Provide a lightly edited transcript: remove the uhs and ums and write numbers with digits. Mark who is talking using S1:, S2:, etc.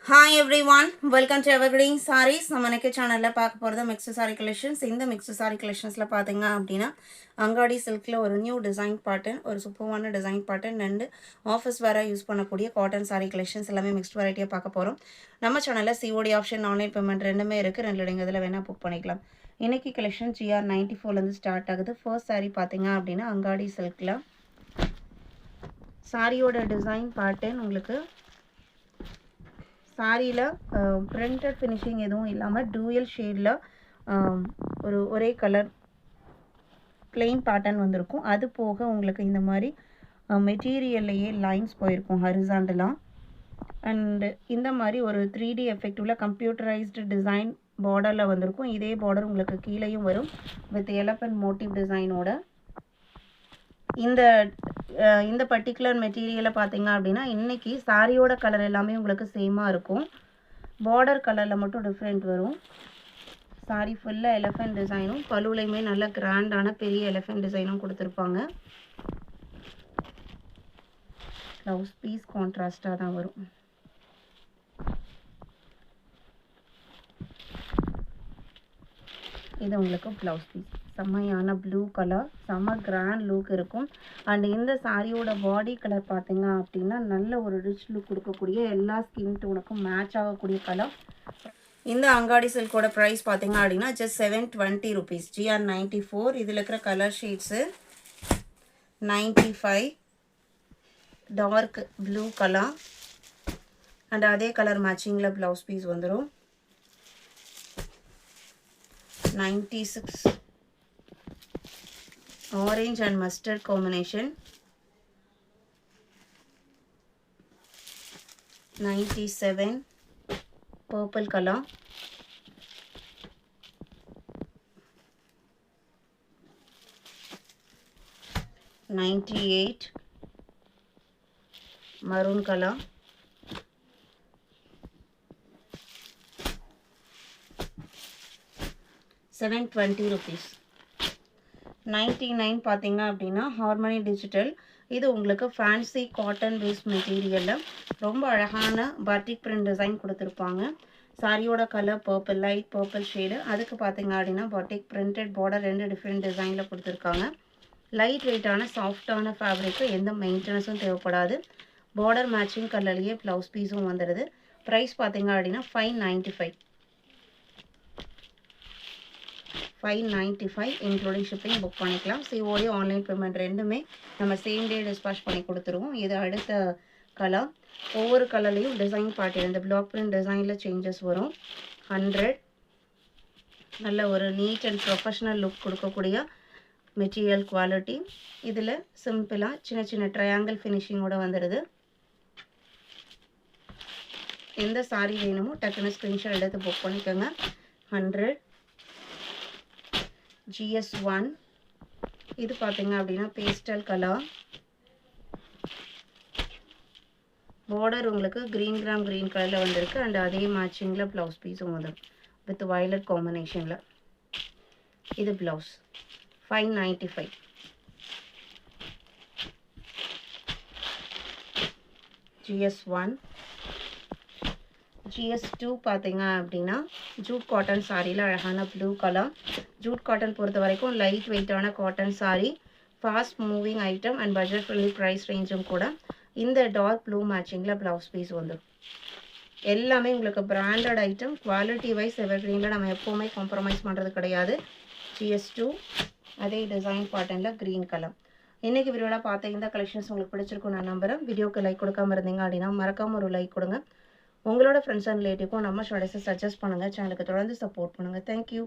S1: Hi everyone, welcome to Evergreen Sarees. நம்ம இன்னைக்கு சேனல்ல பார்க்க போறது மிக்ஸ்டு சாரி கலெக்ஷன்ஸ். இந்த மிக்ஸ்டு சாரி கலெக்ஷன்ஸ்ல பாத்தீங்க அப்படின்னா அங்காடி சில்க்ல ஒரு நியூ டிசைன் பேட்டர்ன், ஒரு சூப்பரான டிசைன் பேட்டர்ன் அண்ட் ஆஃபீஸ் வேற யூஸ் பண்ணக்கூடிய காட்டன் சாரி கலெக்ஷன்ஸ் எல்லாமே மிக்ஸ்டு வெரைட்டியா பார்க்க போறோம். நம்ம சேனல்ல COD ஆப்ஷன், ஆன்லைன் பேமெண்ட் ரெண்டுமே இருக்கு. ரெண்டுல நீங்க இதுல வேணா புக் பண்ணிக்கலாம். இன்னைக்கு கலெக்ஷன் GR94 ல இருந்து ஸ்டார்ட் ஆகுது. ஃபர்ஸ்ட் சாரி பாத்தீங்க அப்படின்னா அங்காடி சில்க்ல சாரியோட டிசைன் பேட்டர்ன் உங்களுக்கு சாரியில் பிரிண்டட் ஃபினிஷிங் எதுவும் இல்லாமல் டூயல் ஷேடில் ஒரே கலர் பிளெயின் பேட்டர்ன் வந்திருக்கும். அது போக உங்களுக்கு இந்த மாதிரி மெட்டீரியல்லையே லைன்ஸ் போயிருக்கும் ஹரிசாண்டலாக. அண்டு இந்த மாதிரி ஒரு 3D எஃபெக்ட் உள்ள கம்ப்யூட்டரைஸ்டு டிசைன் பார்டரில் வந்திருக்கும். இதே பார்டர் உங்களுக்கு கீழேயும் வரும் வித் எலஃபண்ட் மோட்டிவ் டிசைனோட. இந்த பர்டிகுலர் மெட்டீரியலை பார்த்தீங்க அப்படின்னா இன்றைக்கி சாரியோட கலர் எல்லாமே உங்களுக்கு சேமாக இருக்கும். பார்டர் கலரில் மட்டும் டிஃப்ரெண்ட் வரும். சாரி ஃபுல்லாக எலஃபண்ட் டிசைனும் பல்லுலையுமே நல்ல கிராண்டான பெரிய எலஃபண்ட் டிசைனும் கொடுத்துருப்பாங்க. ப்ளவுஸ் பீஸ் கான்ட்ராஸ்டாக தான் வரும். இது உங்களுக்கு ப்ளவுஸ் பீஸ் செம்மையான ப்ளூ கலர், செம்ம கிராண்ட் லுக் இருக்கும். அண்ட் இந்த சாரியோட பாடி கலர் பார்த்தீங்க அப்படின்னா நல்ல ஒரு ரிச் லுக் கொடுக்கக்கூடிய எல்லா ஸ்கின் டோனுக்கும் மேட்ச் ஆகக்கூடிய கலர். இந்த அங்காடி சில்கோட ப்ரைஸ் பார்த்தீங்க அப்படின்னா ஜஸ்ட் 720 rupees. GR94. இதில் இருக்கிற colour sheets 95 dark blue colour and அதே கலர் மேட்சிங்கில் ப்ளவுஸ் பீஸ் வந்துடும். 96 orange and mustard combination. 97 purple color. 98 maroon color. 720 rupees. 99 பார்த்தீங்க அப்படின்னா ஹார்மனி டிஜிட்டல். இது உங்களுக்கு ஃபேன்சி காட்டன் பேஸ்ட் மெட்டீரியலில் ரொம்ப அழகான பாட்டிக் பிரிண்ட் டிசைன் கொடுத்துருப்பாங்க. சாரியோட colour purple, light purple shade. அதுக்கு பார்த்தீங்க அப்படின்னா பாட்டிக் பிரிண்டட் பார்டர் ரெண்டு டிஃப்ரெண்ட் டிசைனில் கொடுத்துருக்காங்க. லைட் வெயிட்டான சாஃப்டான ஃபேப்ரிக்கு எந்த மெயின்டெனன்ஸும் தேவைப்படாது. பார்டர் மேட்சிங் கலர்லேயே ப்ளவுஸ் பீஸும் வந்துடுது. ப்ரைஸ் பார்த்தீங்க அப்படின்னா 595. 595 இன்க்ளூடிங் ஷிப்பிங் புக் பண்ணிக்கலாம். COD ஆன்லைன் பேமெண்ட் ரெண்டுமே நம்ம சேம் டே டிஸ்பாச் பண்ணி கொடுத்துருவோம். இது அடுத்த கலர். ஒவ்வொரு கலர்லேயும் டிசைன் பார்ட்டி இந்த பிளாக் பிரிண்ட் டிசைனில் சேஞ்சஸ் வரும். 100 நல்ல ஒரு நீட் அண்ட் ப்ரொஃபஷ்னல் லுக் கொடுக்கக்கூடிய மெட்டீரியல் குவாலிட்டி. இதில் சிம்பிளாக சின்ன சின்ன ட்ரையாங்கிள் ஃபினிஷிங்கோடு வந்துடுது. எந்த சாரி வேணுமோ டக்குன்னு ஸ்க்ரீன்ஷாட் எடுத்து புக் பண்ணிக்கோங்க. 100 GS1. இது பார்த்தீங்க அப்படின்னா பேஸ்டல் கலர். பார்டர் உங்களுக்கு க்ரீன் கலரில் வந்திருக்கு. அண்ட் அதே மேட்சிங்கில் ப்ளவுஸ் பீஸும் வந்துடும் வித் வயலட் காம்பினேஷனில். இது ப்ளவுஸ் 595. GS1. GS2 பார்த்தீங்க அப்படின்னா ஜூட் காட்டன் சாரியில் அழகான ப்ளூ கலர். ஜூட் காட்டன் பொறுத்த வரைக்கும் லைட் வெயிட்டான cotton sari, fast moving item and budget friendly price ரேஞ்சும் கூட. இந்த டார்க் ப்ளூ மேட்சிங்கில் ப்ளவுஸ் பீஸ் வந்துடும். எல்லாமே உங்களுக்கு பிராண்டட் ஐட்டம். குவாலிட்டி வைஸ் எவர்கிரீனில் நம்ம எப்போவுமே காம்ப்ரமைஸ் பண்ணுறது கிடையாது. GS2 அதே டிசைன் பேட்டர்னில் க்ரீன் கலர். இன்றைக்கி வீடியோவில் பார்த்த இந்த கலெக்ஷன்ஸ் உங்களுக்கு பிடிச்சிருக்கும் நான் நம்புகிறேன். வீடியோக்கு லைக் கொடுக்காம இருந்தீங்க அப்படின்னா மறக்காமல் ஒரு லைக் கொடுங்க. உங்களோட ஃப்ரெண்ட்ஸ் அண்ட் ரிலேட்டிவ்க்கும் நம்ம ஷார்ட்ஸை சஜஸ்ட் பண்ணுங்கள். சேனலுக்கு தொடர்ந்து சப்போர்ட் பண்ணுங்கள். தேங்க்யூ.